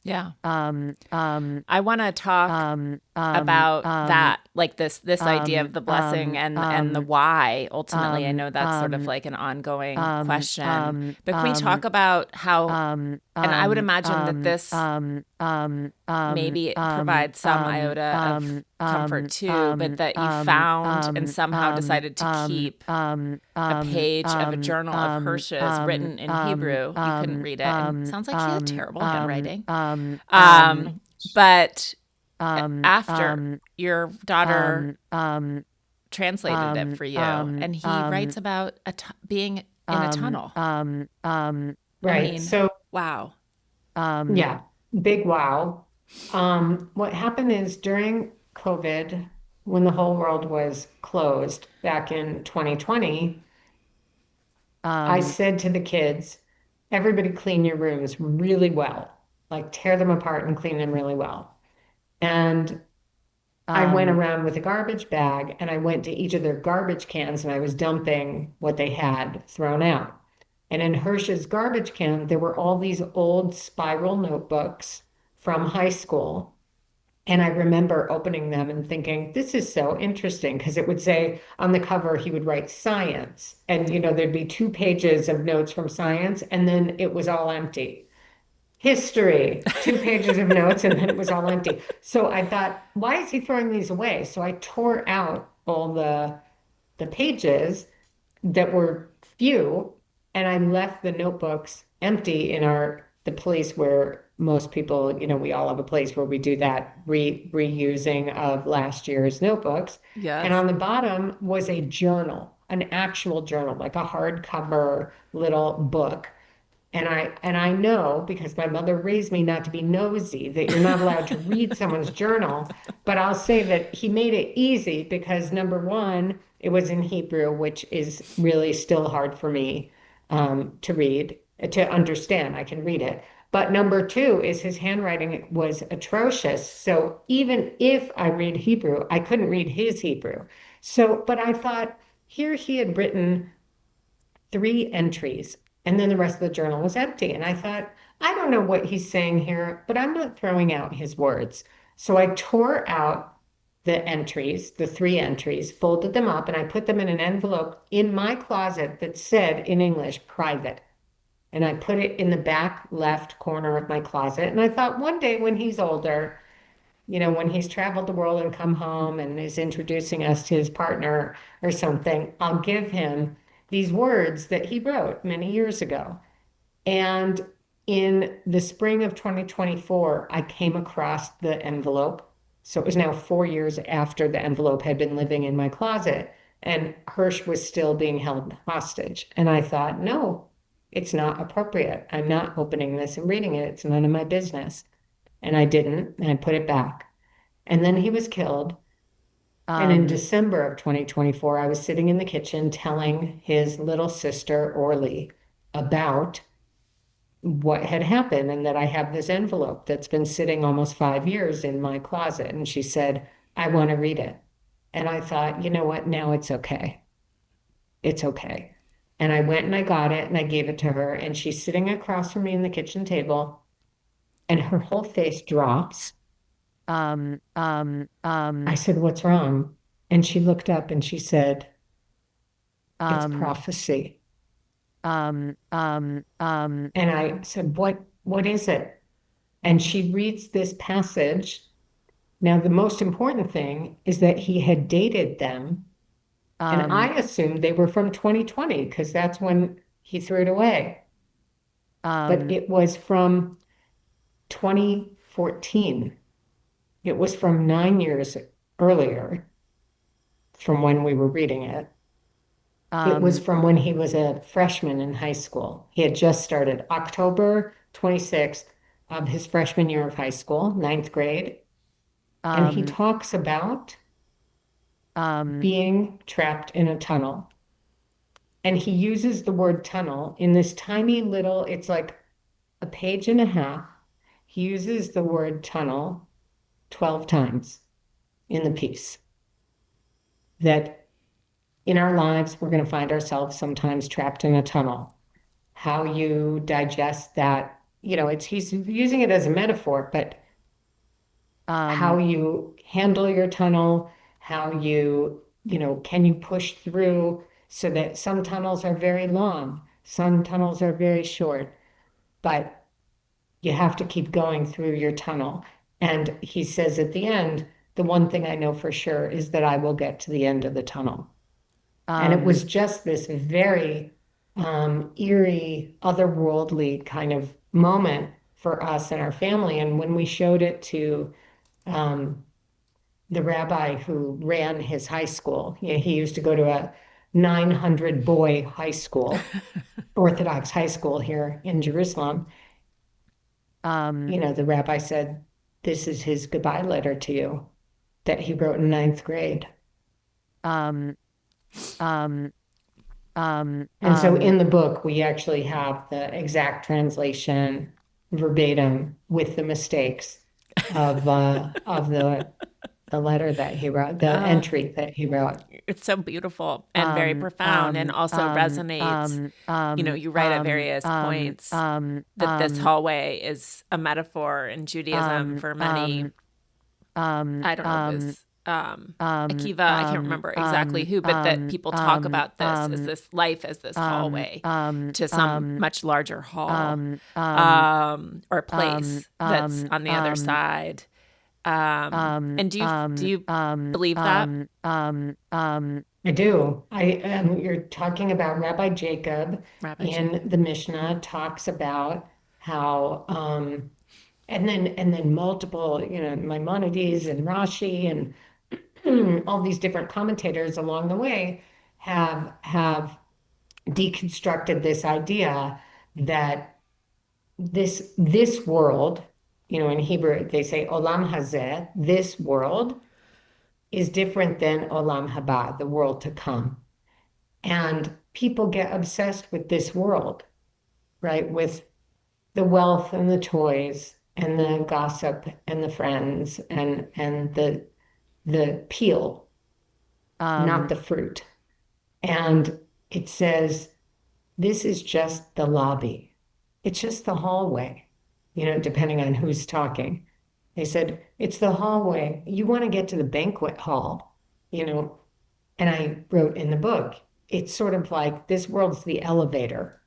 Yeah. I want to talk about that, like this idea of the blessing and the why. Ultimately, I know that's sort of like an ongoing question. But can we talk about how? And I would imagine that this maybe provides some iota of comfort too, but that you found and somehow decided to keep a page of a journal of Hersh's written in Hebrew. You couldn't read it. And it sounds like he had terrible handwriting. But after your daughter translated it for you, and he writes about being in a tunnel. Right. I mean, So, wow. yeah, big wow. What happened is during COVID, when the whole world was closed back in 2020, I said to the kids, everybody clean your rooms really well, like tear them apart and clean them really well. And I went around with a garbage bag and I went to each of their garbage cans and I was dumping what they had thrown out. And in Hersh's garbage can, there were all these old spiral notebooks from high school. And I remember opening them and thinking, this is so interesting because it would say on the cover, he would write science. And, there'd be 2 pages of notes from science, and then it was all empty. History, 2 pages of notes, and then it was all empty. So I thought, why is he throwing these away? So I tore out all the pages that were few, and I left the notebooks empty in the place where most people, we all have a place where we do that reusing of last year's notebooks. Yes. And on the bottom was a journal, an actual journal, like a hardcover little book. And I know because my mother raised me not to be nosy that you're not allowed to read someone's journal, but I'll say that he made it easy because number one, it was in Hebrew, which is really still hard for me to read, to understand. I can read it. But number two is his handwriting was atrocious. So even if I read Hebrew, I couldn't read his Hebrew. So, but I thought here he had written 3 entries and then the rest of the journal was empty. And I thought, I don't know what he's saying here, but I'm not throwing out his words. So I tore out the entries, the 3 entries, folded them up, and I put them in an envelope in my closet that said in English, private. And I put it in the back left corner of my closet. And I thought one day when he's older, when he's traveled the world and come home and is introducing us to his partner or something, I'll give him these words that he wrote many years ago. And in the spring of 2024, I came across the envelope. So it was now 4 years after the envelope had been living in my closet, and Hersh was still being held hostage. And I thought, no, it's not appropriate. I'm not opening this and reading it. It's none of my business. And I didn't, and I put it back. And then he was killed. And in December of 2024, I was sitting in the kitchen telling his little sister, Orly, about what had happened and that I have this envelope that's been sitting almost 5 years in my closet. And she said, I want to read it. And I thought, you know what? Now it's okay. It's okay. And I went and I got it and I gave it to her. And she's sitting across from me in the kitchen table and her whole face drops. I said, "What's wrong?" And she looked up and she said, "It's prophecy." And I said, what is it?" And she reads this passage. Now, the most important thing is that he had dated them. And I assumed they were from 2020 because that's when he threw it away. But it was from 2014. It was from 9 years earlier from when we were reading it. It was from when he was a freshman in high school. He had just started October 26th of his freshman year of high school, ninth grade. And he talks about being trapped in a tunnel. And he uses the word tunnel in this tiny little, it's like a page and a half. He uses the word tunnel 12 times in the piece. That in our lives, we're going to find ourselves sometimes trapped in a tunnel. How you digest that, he's using it as a metaphor, but how you handle your tunnel, how can you push through so that some tunnels are very long, some tunnels are very short, but you have to keep going through your tunnel. And he says at the end, the one thing I know for sure is that I will get to the end of the tunnel. And it was just this very eerie, otherworldly kind of moment for us and our family. And when we showed it to the rabbi who ran his high school, he used to go to a 900 boy high school, Orthodox high school here in Jerusalem. The rabbi said, "This is his goodbye letter to you that he wrote in ninth grade." And so in the book, we actually have the exact translation verbatim with the mistakes of the letter that he wrote, the entry that he wrote. It's so beautiful and very profound and also resonates. You write at various points that this hallway is a metaphor in Judaism for many. I don't know if it was Akiva, I can't remember exactly who, but that people talk about this as this life as this hallway to some much larger hall or place that's on the other side. And do you believe that? I do. You're talking about Rabbi Jacob in the Mishnah talks about how, and then multiple, Maimonides and Rashi and all these different commentators along the way have deconstructed this idea that this world, in Hebrew they say olam hazeh, this world is different than olam haba, the world to come. And people get obsessed with this world, right? With the wealth and the toys and the gossip and the friends and the peel, not the fruit. And it says, this is just the lobby. It's just the hallway, depending on who's talking. They said, it's the hallway. You want to get to the banquet hall, and I wrote in the book, it's sort of like this world's the elevator.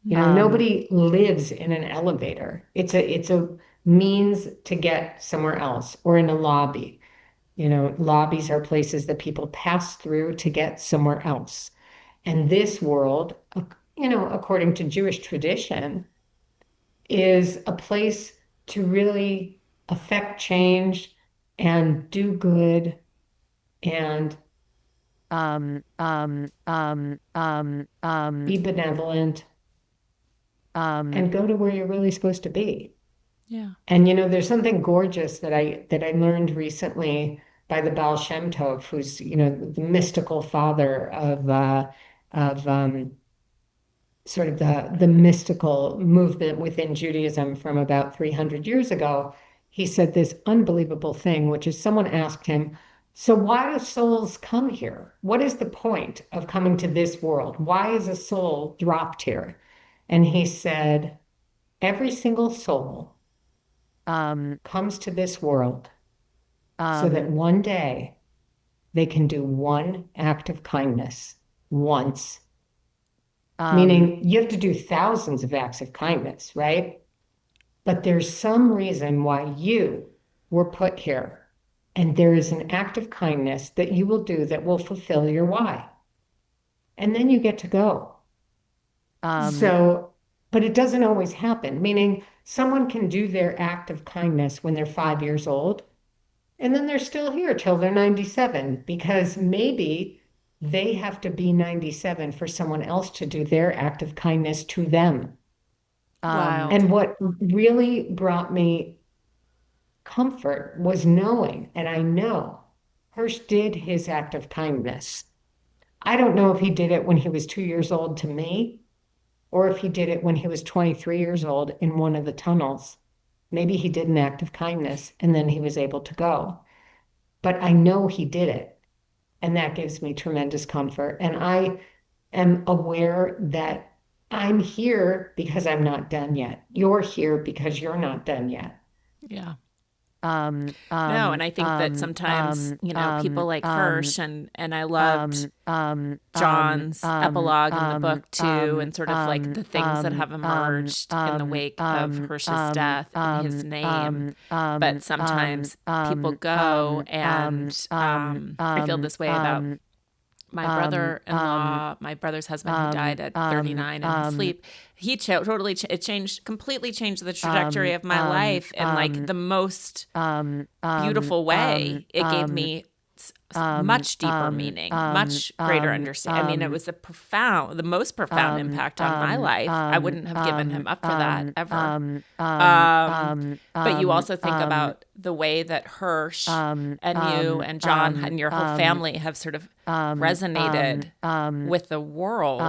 Nobody lives in an elevator. It's a means to get somewhere else or in a lobby. Lobbies are places that people pass through to get somewhere else. And this world, according to Jewish tradition, is a place to really affect change and do good and be benevolent and go to where you're really supposed to be. Yeah. And there's something gorgeous that I learned recently by the Baal Shem Tov, who's the mystical father of sort of the mystical movement within Judaism from about 300 years ago. He said this unbelievable thing, which is someone asked him, so why do souls come here? What is the point of coming to this world? Why is a soul dropped here? And he said, every single soul comes to this world so that one day they can do one act of kindness once. Meaning you have to do thousands of acts of kindness, right? But there's some reason why you were put here. And there is an act of kindness that you will do that will fulfill your why. And then you get to go. So, but it doesn't always happen, meaning someone can do their act of kindness when they're 5 years old, and then they're still here till they're 97, because maybe they have to be 97 for someone else to do their act of kindness to them. Wild. And what really brought me comfort was knowing, and I know Hersh did his act of kindness. I don't know if he did it when he was 2 years old to me, or if he did it when he was 23 years old in one of the tunnels. Maybe he did an act of kindness and then he was able to go. But I know he did it. And that gives me tremendous comfort. And I am aware that I'm here because I'm not done yet. You're here because you're not done yet. Yeah. No, and I think that sometimes, people like Hersh and I loved John's epilogue in the book too, and sort of like the things that have emerged in the wake of Hersh's death in his name. But sometimes people go, and I feel this way about my brother-in-law, my brother's husband, who died at 39 in his sleep. He completely changed the trajectory of my life in like the most beautiful way. It gave me much deeper meaning, much greater understanding. I mean, it was the most profound impact on my life. I wouldn't have given him up for that ever. But you also think about the way that Hersh and you and John and your whole family have sort of resonated with the world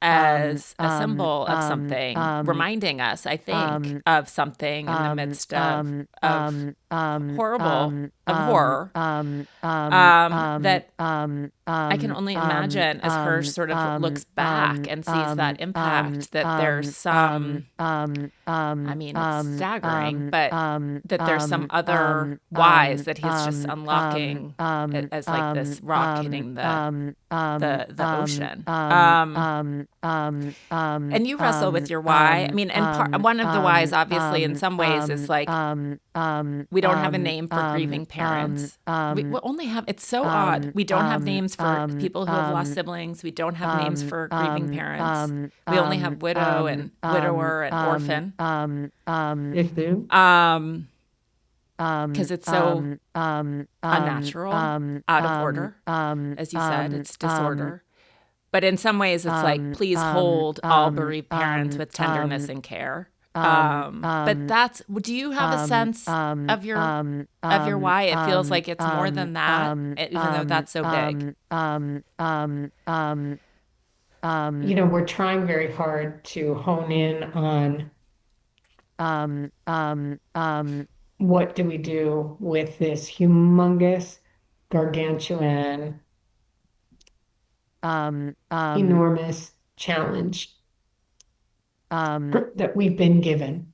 as a symbol of something, reminding us, I think, of something in the midst of horror that I can only imagine as Hersh sort of looks back and sees that impact, that there's some, I mean, it's staggering, but that there's some other whys that he's just unlocking as like this rock hitting the ocean. And you wrestle with your why. I mean, and one of the whys, obviously, in some ways, is like we don't have a name for grieving parents. We only have. It's so odd. We don't have names for people who have lost siblings. We don't have names for grieving parents. We only have widow and widower and orphan. If you. Because it's so unnatural, out of order. As you said, it's disorder. But in some ways, it's like, please hold all bereaved parents with tenderness and care. But do you have a sense of your why? It feels like it's more than that, even though that's so big. We're trying very hard to hone in on what do we do with this humongous, gargantuan, enormous challenge that we've been given.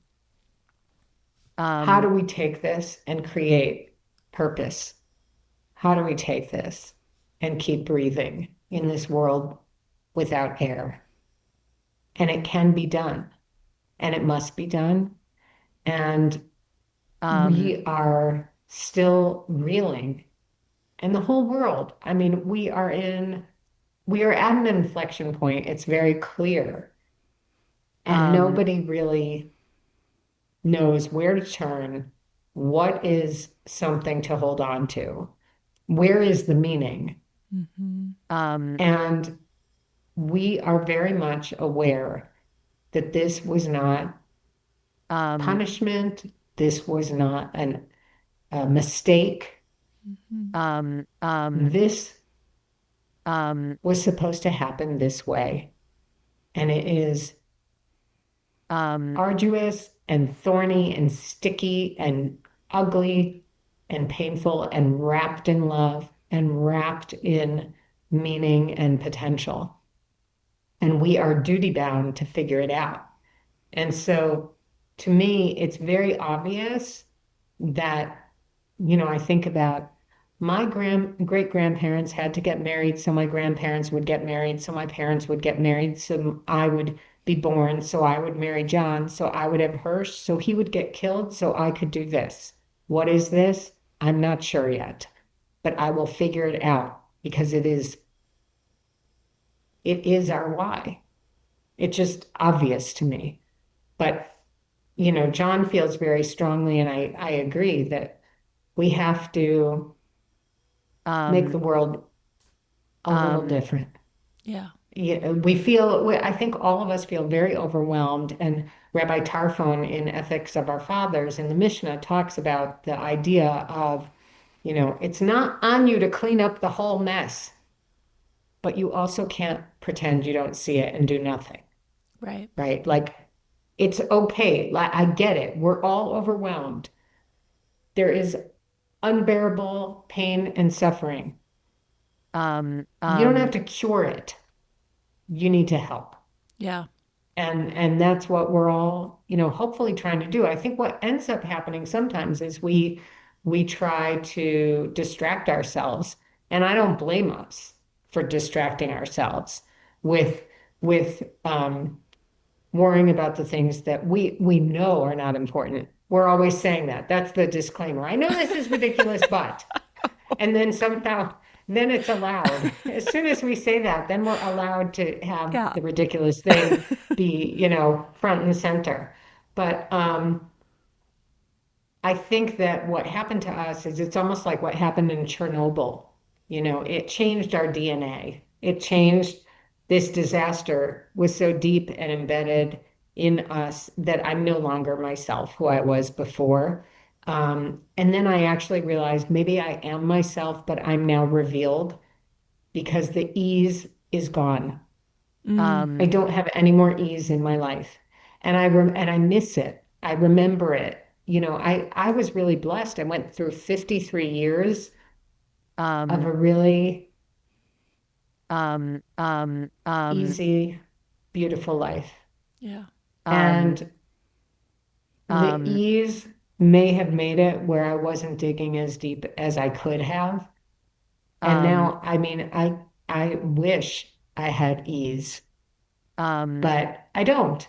How do we take this and create purpose? How do we take this and keep breathing in this world without air? And it can be done, and it must be done. And we are still reeling, and the whole world. I mean, we are at an inflection point. It's very clear. And nobody really knows where to turn. What is something to hold on to? Where is the meaning? And we are very much aware that this was not punishment. This was not a mistake. This was supposed to happen this way. And it is arduous and thorny and sticky and ugly and painful and wrapped in love and wrapped in meaning and potential. And we are duty bound to figure it out. And so to me, it's very obvious that I think about my great grandparents had to get married, so my grandparents would get married, so my parents would get married, so I would be born, so I would marry John, so I would have Hersh, so he would get killed, so I could do this. What is this? I'm not sure yet, but I will figure it out because it is our why. It's just obvious to me. But, John feels very strongly, and I agree that we have to make the Um, world a little um, different. Yeah. Yeah, I think all of us feel very overwhelmed. And Rabbi Tarfon in Ethics of Our Fathers in the Mishnah talks about the idea of, it's not on you to clean up the whole mess, but you also can't pretend you don't see it and do nothing, Right. right? Like, it's okay. Like, I get it. We're all overwhelmed. There is unbearable pain and suffering. um, You don't have um, to cure it. You need to help. Yeah. And that's what we're all, hopefully trying to do. I think what ends up happening sometimes is we try to distract ourselves, and I don't blame us for distracting ourselves with with worrying about the things that we know are not important. We're always saying that. That's the disclaimer. I know this is ridiculous, but and then somehow, then it's allowed. As soon as we say that, then we're allowed to have Yeah. the ridiculous thing be, front and center. But I think that what happened to us is it's almost like what happened in Chernobyl. It changed our DNA. It changed this disaster was so deep and embedded in us that I'm no longer myself who I was before. And then I actually realized maybe I am myself, but I'm now revealed because the ease is gone. Mm. I um, don't have any more ease in my life. And I miss it. I remember it. I was really blessed. I went through 53 years of um, a really um, um, um, easy, beautiful life. Yeah. um, And the um, ease may have made it where I wasn't digging as deep as I could have. And um, now, I mean, I wish I had ease, um, but I don't.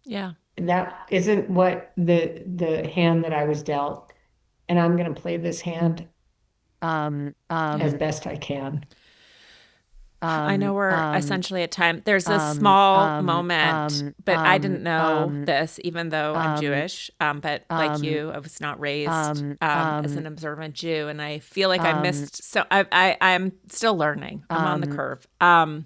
Yeah. That isn't what the hand that I was dealt, and I'm going to play this hand um, as um, best I can. I know um, we're um, essentially at time. There's a um, small um, moment, um, but I didn't um, know um, this, even though I'm um, Jewish. But like um, you, I was not raised um, as an um, observant Jew, and I feel like I um, missed. So I'm still learning. I'm on the um, curve. um,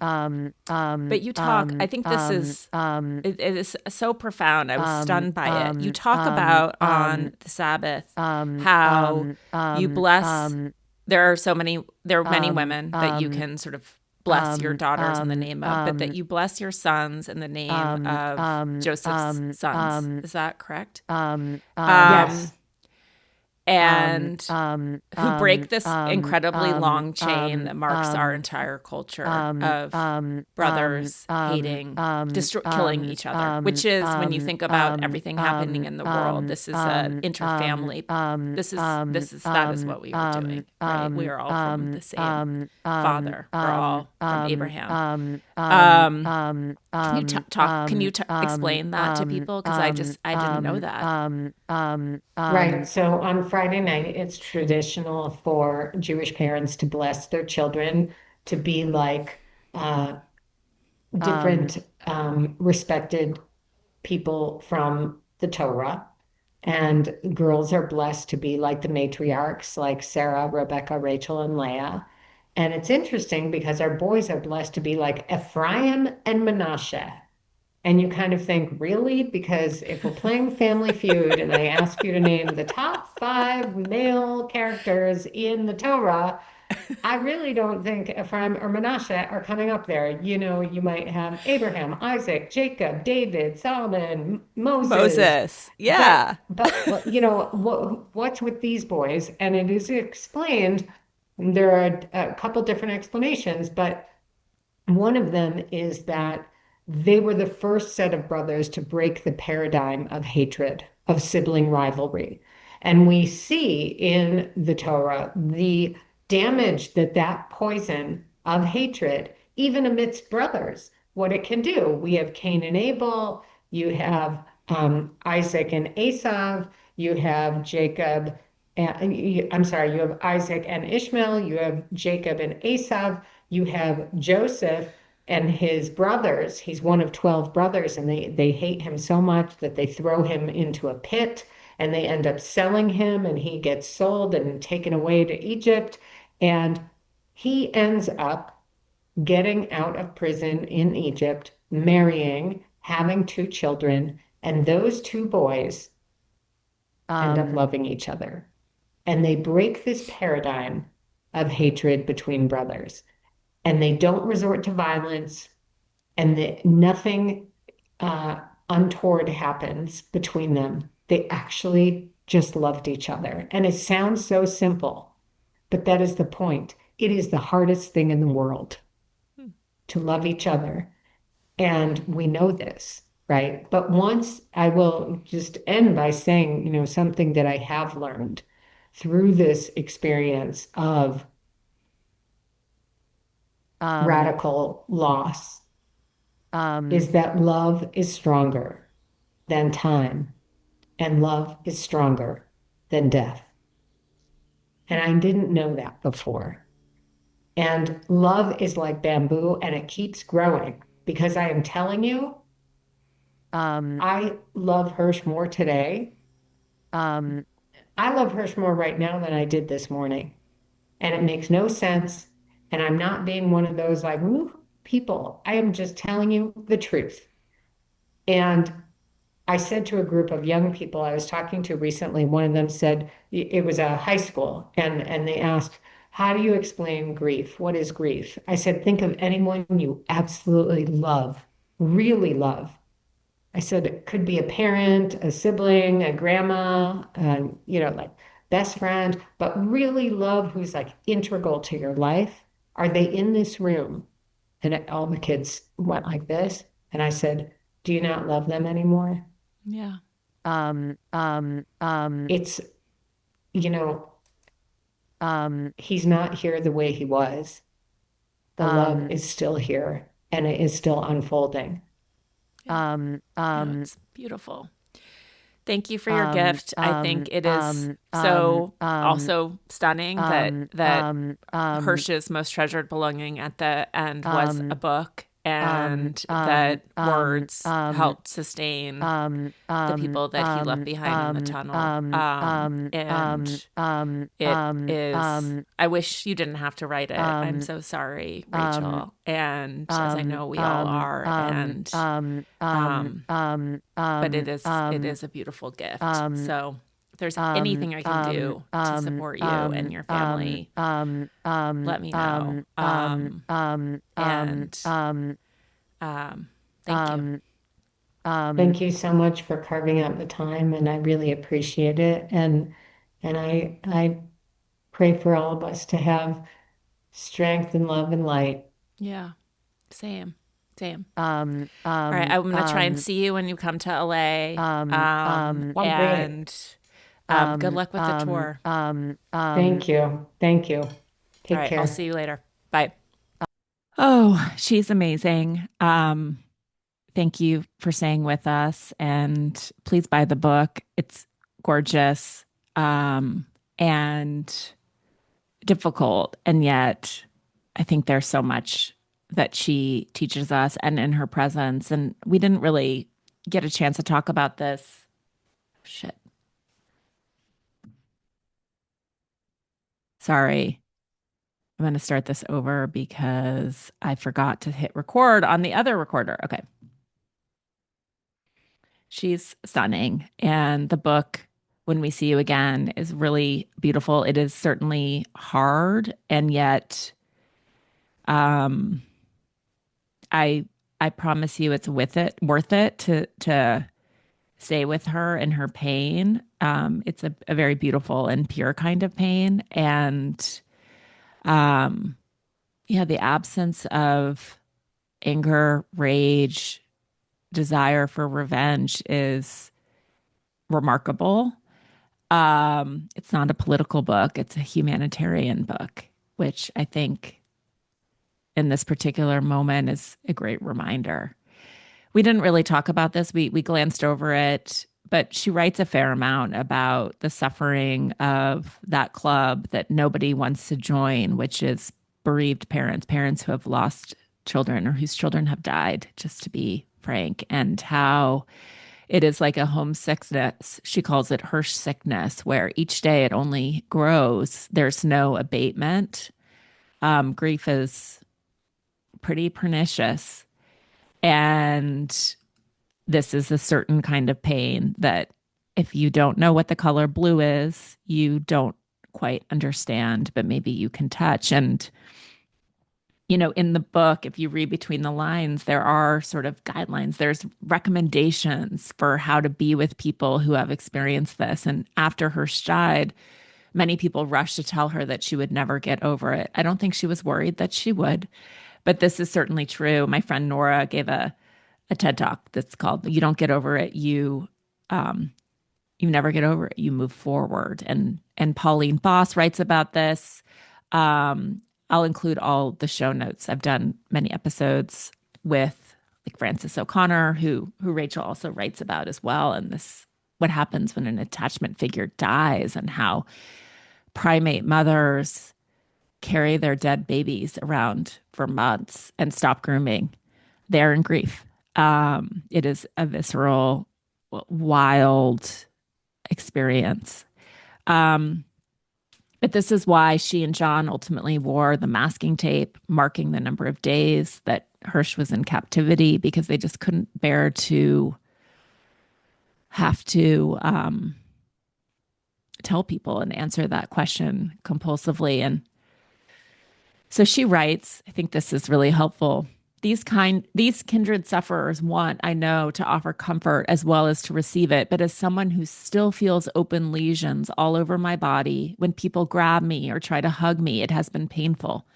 But um, you talk. I um, think this um, is um, it is so profound. I was um, stunned by it. You um, talk um, about on um, the Sabbath um, how um, you um, bless. um, There are many um, women that you um, can sort of bless your daughters in the um, name of, but that um, you bless your sons in the name of Joseph's sons. um, Is that correct? um, Um, Yes. and who break this um, incredibly um, long chain um, that marks our um, entire culture um, of um, um, brothers hating, killing um, each other, which is when you think about um, everything happening in the world, this is a interfamily. That is what we are doing, right? We are all from the same father. We're all from Abraham. Um, can you talk? Can you explain that to people? Because I didn't know that. Right. So on Friday night, it's traditional for Jewish parents to bless their children to be like uh, different respected people from the Torah. And girls are blessed to be like the matriarchs, like Sarah, Rebecca, Rachel, and Leah. And it's interesting because our boys are blessed to be like Ephraim and Manasseh. And you kind of think, really? Because if we're playing Family Feud and I ask you to name the top five male characters in the Torah, I really don't think Ephraim or Manasseh are coming up there. You might have Abraham, Isaac, Jacob, David, Solomon, Moses. Moses. But Yeah. but what's with these boys? And it is explained. There are a couple different explanations, but one of them is that they were the first set of brothers to break the paradigm of hatred, of sibling rivalry. And we see in the Torah the damage that that poison of hatred, even amidst brothers, what it can do. We have Cain and Abel, you have Isaac and Esau, you have Jacob. I'm sorry, you have Isaac and Ishmael, you have Jacob and Esau, you have Joseph and his brothers. He's one of 12 brothers, and they hate him so much that they throw him into a pit and they end up selling him, and he gets sold and taken away to Egypt. And he ends up getting out of prison in Egypt, marrying, having two children, and those two boys end up loving each other. And they break this paradigm of hatred between brothers. And they don't resort to violence, and nothing untoward happens between them. They actually just loved each other. And it sounds so simple, but that is the point. It is the hardest thing in the world to love each other. And we know this, right? But once I will just end by saying, something that I have learned through this experience of radical loss is that love is stronger than time, and love is stronger than death. And I didn't know that before. And love is like bamboo, and it keeps growing, because I am telling you, I love Hersh more today. I love Hersh more right now than I did this morning. And it makes no sense. And I'm not being one of those like, woo, people. I am just telling you the truth. And I said to a group of young people I was talking to recently, one of them said, it was a high school, and they asked, how do you explain grief? What is grief? I said, think of anyone you absolutely love, really love. I said, it could be a parent, a sibling, a grandma, like best friend, but really love, who's like integral to your life. Are they in this room? And all the kids went like this. And I said, do you not love them anymore? Yeah. It's, he's not here the way he was. The love is still here, and it is still unfolding. No, it's beautiful. Thank you for your gift. I think it is so also stunning that Hersh's most treasured belonging at the end was a book, and that words helped sustain the people that he left behind in the tunnel. And it is, I wish you didn't have to write it. I'm so sorry, Rachel. And as I know we all are. And but it is a beautiful gift. So if there's anything I can do to support you and your family, let me know. Thank you. Thank you so much for carving out the time, and I really appreciate it. And I pray for all of us to have strength and love and light. Yeah, same. All right, I'm gonna try and see you when you come to LA. And good luck with the tour. Thank you. Take All right, care. I'll see you later. Bye. Oh, she's amazing. Thank you for staying with us, and please buy the book. It's gorgeous, and difficult, and yet I think there's so much that she teaches us, and in her presence. And we didn't really get a chance to talk about this. Shit. Sorry. I'm going to start this over because I forgot to hit record on the other recorder. Okay. She's stunning. And the book, When We See You Again, is really beautiful. It is certainly hard, and yet I promise you it's worth it to stay with her in her pain. It's a very beautiful and pure kind of pain. And the absence of anger, rage, desire for revenge is remarkable. It's not a political book, it's a humanitarian book, which I think in this particular moment is a great reminder. We didn't really talk about this. We glanced over it, but she writes a fair amount about the suffering of that club that nobody wants to join, which is bereaved parents, parents who have lost children or whose children have died, just to be frank, and how it is like a homesickness. She calls it Hersh sickness, where each day it only grows. There's no abatement. Grief is pretty pernicious. And this is a certain kind of pain that if you don't know what the color blue is, you don't quite understand, but maybe you can touch. And, in the book, if you read between the lines, there are sort of guidelines, there's recommendations for how to be with people who have experienced this. And after Hersh died, many people rushed to tell her that she would never get over it. I don't think she was worried that she would, but this is certainly true. My friend Nora gave a TED talk that's called "You Don't Get Over It, you never get over it, you move forward." And Pauline Boss writes about this. I'll include all the show notes. I've done many episodes with like Frances O'Connor, who Rachel also writes about as well, and this what happens when an attachment figure dies and how primate mothers carry their dead babies around for months and stop grooming. They're in grief. It is a visceral, wild experience. But this is why she and John ultimately wore the masking tape, marking the number of days that Hersh was in captivity, because they just couldn't bear to have to tell people and answer that question compulsively. And so she writes, I think this is really helpful. These kindred sufferers want, I know, to offer comfort as well as to receive it. But as someone who still feels open lesions all over my body, when people grab me or try to hug me, it has been painful.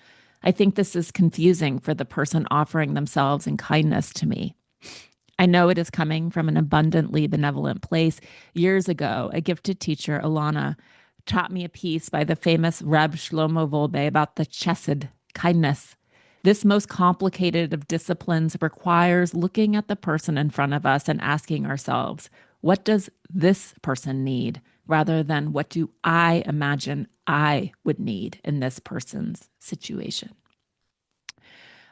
I think this is confusing for the person offering themselves in kindness to me. I know it is coming from an abundantly benevolent place. Years ago, a gifted teacher, Ilana, taught me a piece by the famous Reb Shlomo Volbe about the chesed, kindness. This most complicated of disciplines requires looking at the person in front of us and asking ourselves, what does this person need, rather than what do I imagine I would need in this person's situation?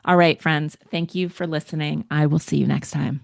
All right, friends, thank you for listening. I will see you next time.